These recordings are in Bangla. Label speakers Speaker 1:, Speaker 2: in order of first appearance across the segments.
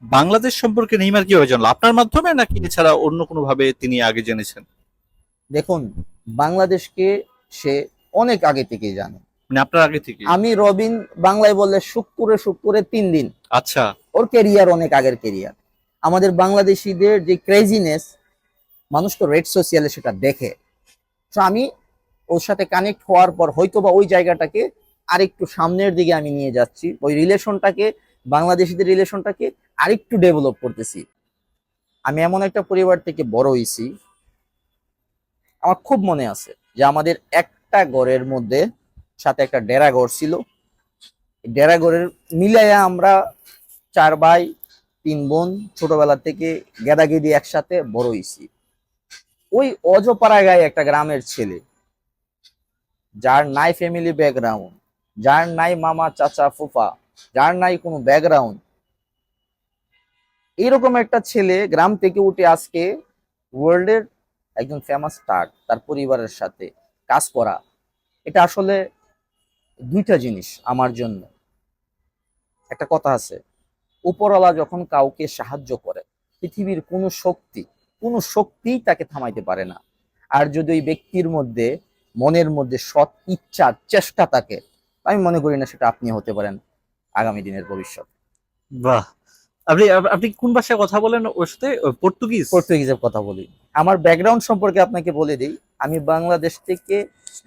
Speaker 1: বাংলাদেশ সম্পর্কে নেইমার কিভাবে জানলো, আপনার মাধ্যমে নাকি এছাড়া অন্য কোনো ভাবে তিনি আগে জেনেছেন?
Speaker 2: দেখুন, বাংলাদেশকে সে অনেক আগে থেকেই জানে।
Speaker 1: মানে আপনার আগে থেকে?
Speaker 2: আমি রবিন, বাংলায় বললে শুক্কুরে শুক্কুরে 3 দিন।
Speaker 1: আচ্ছা।
Speaker 2: ওর কেরিয়ার অনেক আগের কেরিয়ার। আমাদের বাংলাদেশিদের যে ক্রেজিনেস, মানুষ তো রেড সোশিয়ালে সেটা দেখে। তো আমি ওর সাথে কানেক্ট হওয়ার পর হয়তোবা ওই জায়গাটাকে আরেকটু সামনের দিকে আমি নিয়ে যাচ্ছি, ওই রিলেশনটাকে, বাংলাদেশিদের রিলেশনটাকে আরেকটু ডেভেলপ করতেছি। আমি এমন একটা পরিবার থেকে বড় হয়েছি, আমার খুব মনে আছে যে আমাদের একটা ঘরের মধ্যে সাথে একটা ডেরা ঘর ছিল। ডেরা ঘরের মিলাইয়া আমরা 4 ভাই 3 বোন ছোটবেলা থেকে গেদাগেদি একসাথে বড় হয়েছি। ওই অজপাড়া গায়ে একটা গ্রামের ছেলে, যার নাই ফ্যামিলি ব্যাকগ্রাউন্ড, যার নাই মামা চাচা ফুফা, যার নাই কোনো ব্যাকগ্রাউন্ড, এইরকম একটা ছেলে গ্রাম থেকে উঠে আজকে ওয়ার্ল্ডের একজন ফেমাস স্টার, তার পরিবারের সাথে কাজ করা, এটা আসলে দুইটা জিনিস আমার জন্য। একটা কথা আছে, উপরওয়ালা যখন কাউকে সাহায্য করে, পৃথিবীর কোনো শক্তিই তাকে থামাইতে পারে না। আর যদি ওই ব্যক্তির মধ্যে, মনের মধ্যে সৎ ইচ্ছা চেষ্টা থাকে, আমি মনে করি না সেটা আপনি হতে পারেন আগামী দিনের ভবিষ্যৎ।
Speaker 1: বাহ। আপনি আপনি কোন ভাষায় কথা বলেন ওর সাথে? পর্তুগিজ?
Speaker 2: পর্তুগিজের কথা বলি। আমার ব্যাকগ্রাউন্ড সম্পর্কে আপনাকে বলে দিই, আমি বাংলাদেশ থেকে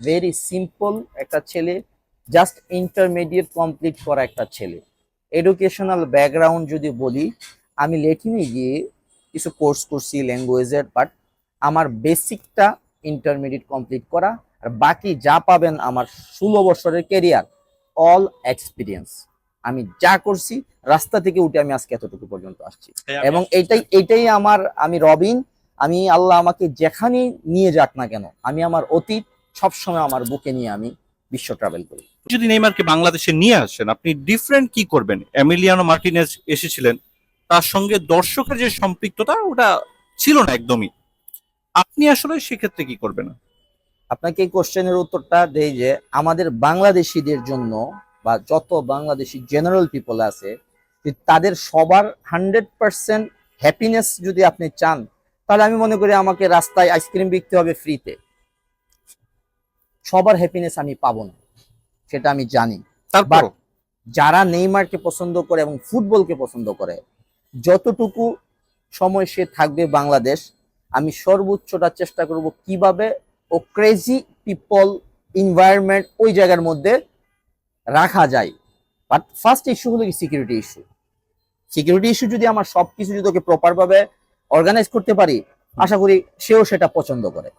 Speaker 2: ভেরি সিম্পল একটা ছেলে, জাস্ট ইন্টারমিডিয়েট কমপ্লিট করা একটা ছেলে। এডুকেশনাল ব্যাকগ্রাউন্ড যদি বলি, আমি লেটিনে গিয়ে কিছু কোর্স করছি ল্যাঙ্গুয়েজের, বাট আমার বেসিকটা ইন্টারমিডিয়েট কমপ্লিট করা, আর বাকি যা পাবেন আমার 16 বছরের কেরিয়ার, অল এক্সপিরিয়েন্স। আমি যা করছি, রাস্তা থেকে উঠে আমি আজকে এতটুকু পর্যন্ত আসছি। এবং এইটাই আমি রবিন, আমি আল্লাহ আমাকে যেখানে নিয়ে যাক না কেন, আমি আমার অতীত সবসময় আমার বুকে নিয়ে আমি বিশ্ব ট্রাভেল করি।
Speaker 1: যদি নেইমারকে বাংলাদেশে নিয়ে আসেন, আপনি ডিফারেন্ট কি করবেন? এমিলিয়ানো মার্টিনেজ এসেছিলেন, তার সঙ্গে দর্শকের যে সম্পৃক্ততা ওটা ছিল না একদমই। আপনি আসলে সেক্ষেত্রে কি করবেন?
Speaker 2: আপনাকে এই কোশ্চেনের উত্তরটা দেই যে আমাদের বাংলাদেশিদের জন্য, বা যত বাংলাদেশি জেনারেল পিপল আছে, যে তাদের সবার 100% হ্যাপিনেস যদি আপনি চান, তাহলে আমি মনে করি আমাকে রাস্তায় আইসক্রিম বিকতে হবে ফ্রিতে। সবার হ্যাপিনেস আমি পাবো না, সেটা আমি জানি।
Speaker 1: তারপর
Speaker 2: বাট যারা নেইমারকে পছন্দ করে এবং ফুটবলকে পছন্দ করে, যতটুকু সময় সে থাকবে বাংলাদেশ, আমি সর্বোচ্চটা চেষ্টা করব কিভাবে ও ক্রেজি পিপল এনভায়রনমেন্ট ওই জায়গার মধ্যে রাখা যায়। বাট ফার্স্ট ইস্যু হলো কি সিকিউরিটি ইস্যু। সিকিউরিটি ইস্যু যদি আমার সবকিছু যদি ওকে প্রপার ভাবে অর্গানাইজ করতে পারি, আশা করি সেও সেটা পছন্দ করে।